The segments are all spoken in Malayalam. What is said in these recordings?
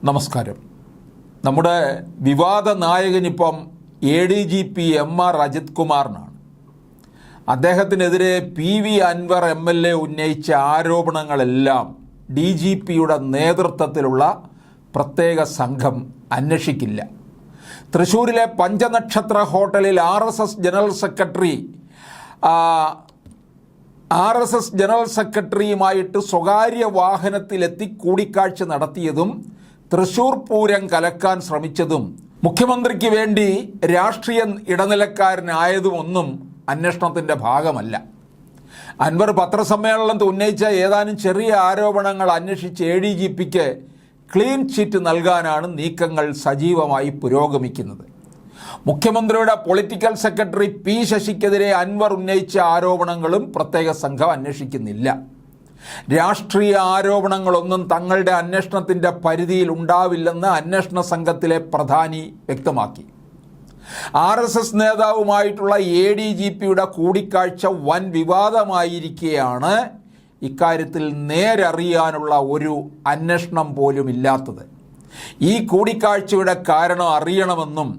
നമസ്കാരം. നമ്മുടെ വിവാദ നായകനിപ്പം ADGP MR അജിത് കുമാറിനാണ്. അദ്ദേഹത്തിനെതിരെ PV അൻവർ MLA ഉന്നയിച്ച ആരോപണങ്ങളെല്ലാം DGPയുടെ നേതൃത്വത്തിലുള്ള പ്രത്യേക സംഘം അന്വേഷിക്കില്ല. തൃശ്ശൂരിലെ പഞ്ചനക്ഷത്ര ഹോട്ടലിൽ RSS ജനറൽ സെക്രട്ടറിയുമായിട്ട് സ്വകാര്യ വാഹനത്തിലെത്തി കൂടിക്കാഴ്ച നടത്തിയതും തൃശ്ശൂർ പൂരം കലക്കാൻ ശ്രമിച്ചതും മുഖ്യമന്ത്രിക്ക് വേണ്ടി രാഷ്ട്രീയ ഇടനിലക്കാരനായതുമൊന്നും അന്വേഷണത്തിൻ്റെ ഭാഗമല്ല. അൻവർ പത്രസമ്മേളനത്തിൽ ഉന്നയിച്ച ഏതാനും ചെറിയ ആരോപണങ്ങൾ അന്വേഷിച്ച് ADGPക്ക് ക്ലീൻ ചിറ്റ് നൽകാനാണ് നീക്കങ്ങൾ സജീവമായി പുരോഗമിക്കുന്നത്. മുഖ്യമന്ത്രിയുടെ പൊളിറ്റിക്കൽ സെക്രട്ടറി P ശശിക്കെതിരെ അൻവർ ഉന്നയിച്ച ആരോപണങ്ങളും പ്രത്യേക സംഘം അന്വേഷിക്കുന്നില്ല. രാഷ്ട്രീയ ആരോപണങ്ങളൊന്നും തങ്ങളുടെ അന്വേഷണത്തിൻ്റെ പരിധിയിൽ ഉണ്ടാവില്ലെന്ന് അന്വേഷണ സംഘത്തിലെ പ്രധാനി വ്യക്തമാക്കി. RSS നേതാവുമായിട്ടുള്ള ADGPയുടെ കൂടിക്കാഴ്ച വൻ വിവാദമായിരിക്കെയാണ് ഇക്കാര്യത്തിൽ നേരറിയാനുള്ള ഒരു അന്വേഷണം പോലും ഇല്ലാത്തത്. ഈ കൂടിക്കാഴ്ചയുടെ കാരണം അറിയണമെന്നും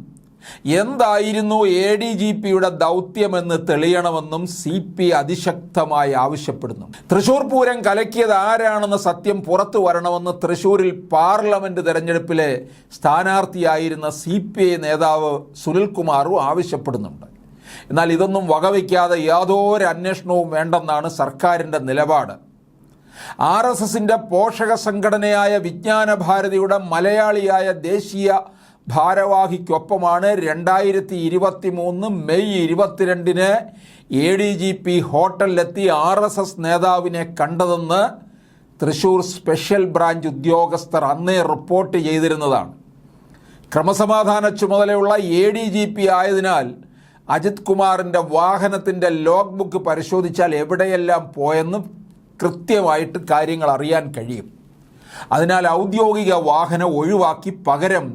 എന്തായിരുന്നു ADGPയുടെ ദൗത്യമെന്ന് തെളിയണമെന്നും CP അതിശക്തമായി ആവശ്യപ്പെടുന്നു. തൃശ്ശൂർ പൂരം കലക്കിയത് ആരാണെന്ന് സത്യം പുറത്തു വരണമെന്ന് തൃശ്ശൂരിൽ പാർലമെൻറ്റ് തെരഞ്ഞെടുപ്പിലെ സ്ഥാനാർത്ഥിയായിരുന്ന CPI നേതാവ് സുനിൽകുമാറും ആവശ്യപ്പെടുന്നുണ്ട്. എന്നാൽ ഇതൊന്നും വകവയ്ക്കാതെ യാതൊരു അന്വേഷണവും വേണ്ടെന്നാണ് സർക്കാരിൻ്റെ നിലപാട്. RSSൻ്റെ പോഷക സംഘടനയായ വിജ്ഞാന ഭാരതിയുടെ മലയാളിയായ ദേശീയ ഭാരവാഹിക്കൊപ്പമാണ് 2023 മെയ് 22 ADGP ഹോട്ടലിലെത്തി RSS നേതാവിനെ കണ്ടതെന്ന് തൃശ്ശൂർ സ്പെഷ്യൽ ബ്രാഞ്ച് ഉദ്യോഗസ്ഥർ അന്നേ റിപ്പോർട്ട് ചെയ്തിരുന്നതാണ്. ക്രമസമാധാന ചുമതലയുള്ള ADGP ആയതിനാൽ അജിത് കുമാറിൻ്റെ വാഹനത്തിൻ്റെ ലോഗ് ബുക്ക് പരിശോധിച്ചാൽ എവിടെയെല്ലാം പോയെന്ന് കൃത്യമായിട്ട് കാര്യങ്ങൾ അറിയാൻ കഴിയും. അതിനാൽ ഔദ്യോഗിക വാഹനം ഒഴിവാക്കി പകരം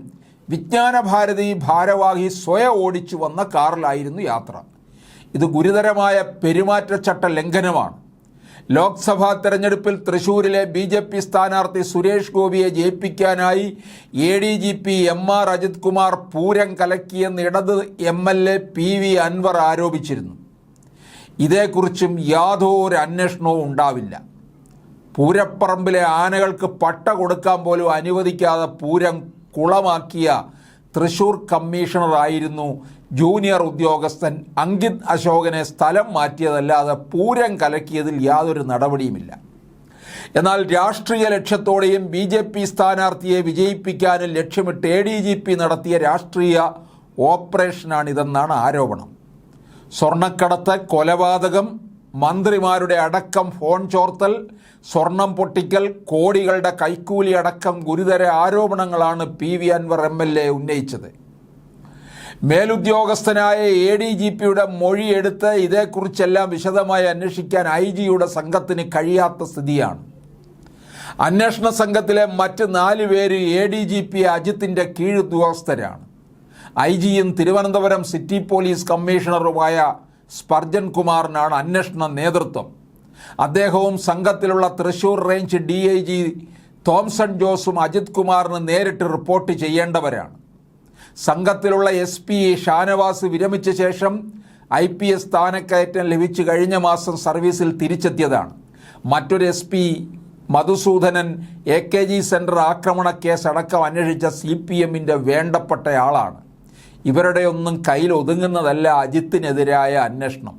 വിജ്ഞാന ഭാരതി ഭാരവാഹി സ്വയം ഓടിച്ചു വന്ന കാറിലായിരുന്നു യാത്ര. ഇത് ഗുരുതരമായ പെരുമാറ്റച്ചട്ട ലംഘനമാണ്. ലോക്സഭാ തെരഞ്ഞെടുപ്പിൽ തൃശ്ശൂരിലെ BJP സ്ഥാനാർത്ഥി സുരേഷ് ഗോപിയെ ജയിപ്പിക്കാനായി ADGP MR അജിത് കുമാർ പൂരം കലക്കിയെന്ന് ഇടത് MLA PV അൻവർ ആരോപിച്ചിരുന്നു. ഇതേക്കുറിച്ചും യാതൊരു അന്വേഷണവും ഉണ്ടാവില്ല. പൂരപ്പറമ്പിലെ ആനകൾക്ക് പട്ട കൊടുക്കാൻ പോലും അനുവദിക്കാതെ പൂരം കുളമാക്കിയ തൃശ്ശൂർ കമ്മീഷണറായിരുന്നു ജൂനിയർ ഉദ്യോഗസ്ഥൻ അങ്കിത് അശോകനെ സ്ഥലം മാറ്റിയതല്ലാതെ പൂരം കലക്കിയതിൽ യാതൊരു നടപടിയുമില്ല. എന്നാൽ രാഷ്ട്രീയ ലക്ഷ്യത്തോടെയും BJP സ്ഥാനാർത്ഥിയെ വിജയിപ്പിക്കാനും ലക്ഷ്യമിട്ട് ADGP നടത്തിയ രാഷ്ട്രീയ ഓപ്പറേഷനാണിതെന്നാണ് ആരോപണം. സ്വർണ്ണക്കടത്ത്, കൊലപാതകം, മന്ത്രിമാരുടെ അടക്കം ഫോൺ ചോർത്തൽ, സ്വർണം പൊട്ടിക്കൽ, കോടികളുടെ കൈക്കൂലി അടക്കം ഗുരുതര ആരോപണങ്ങളാണ് PV അൻവർ MLA ഉന്നയിച്ചത്. മേലുദ്യോഗസ്ഥനായ ADGPയുടെ മൊഴിയെടുത്ത് ഇതേക്കുറിച്ചെല്ലാം വിശദമായി അന്വേഷിക്കാൻ IG-യുടെ സംഘത്തിന് കഴിയാത്ത സ്ഥിതിയാണ്. അന്വേഷണ സംഘത്തിലെ മറ്റ് 4 പേര് ADGP അജിത്തിൻ്റെ കീഴുദ്യോഗസ്ഥരാണ്. IG-യും തിരുവനന്തപുരം സിറ്റി പോലീസ് കമ്മീഷണറുമായ സ്പർജൻ കുമാറിനാണ് അന്വേഷണ നേതൃത്വം. അദ്ദേഹവും സംഘത്തിലുള്ള തൃശ്ശൂർ റേഞ്ച് DIG തോംസൺ ജോസും അജിത് കുമാറിന് നേരിട്ട് റിപ്പോർട്ട് ചെയ്യേണ്ടവരാണ്. സംഘത്തിലുള്ള SP ഷാനവാസ് വിരമിച്ച ശേഷം IPS സ്ഥാനക്കയറ്റം ലഭിച്ച് കഴിഞ്ഞ മാസം സർവീസിൽ തിരിച്ചെത്തിയതാണ്. മറ്റൊരു SP മധുസൂദനൻ AKG സെൻറ്റർ ആക്രമണ കേസ് അടക്കം അന്വേഷിച്ച CPMൻ്റെ വേണ്ടപ്പെട്ടയാളാണ്. ഇവരുടെ ഒന്നും കയ്യിൽ ഒതുങ്ങുന്നതല്ല അജിത്തിനെതിരായ അന്വേഷണം.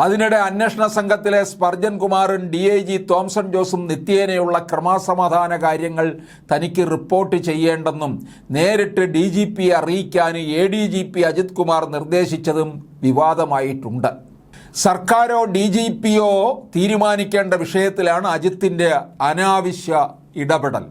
അതിനിടെ അന്വേഷണ സംഘത്തിലെ സ്പർജൻ കുമാറും DIG തോംസൺ ജോസും നിത്യേനയുള്ള ക്രമസമാധാന കാര്യങ്ങൾ തനിക്ക് റിപ്പോർട്ട് ചെയ്യേണ്ടെന്നും നേരിട്ട് DGPയെ അറിയിക്കാനും ADGP അജിത് കുമാർ നിർദ്ദേശിച്ചതും വിവാദമായിട്ടുണ്ട്. സർക്കാരോ DGPയോ തീരുമാനിക്കേണ്ട വിഷയത്തിലാണ് അജിത്തിൻ്റെ അനാവശ്യ ഇടപെടൽ.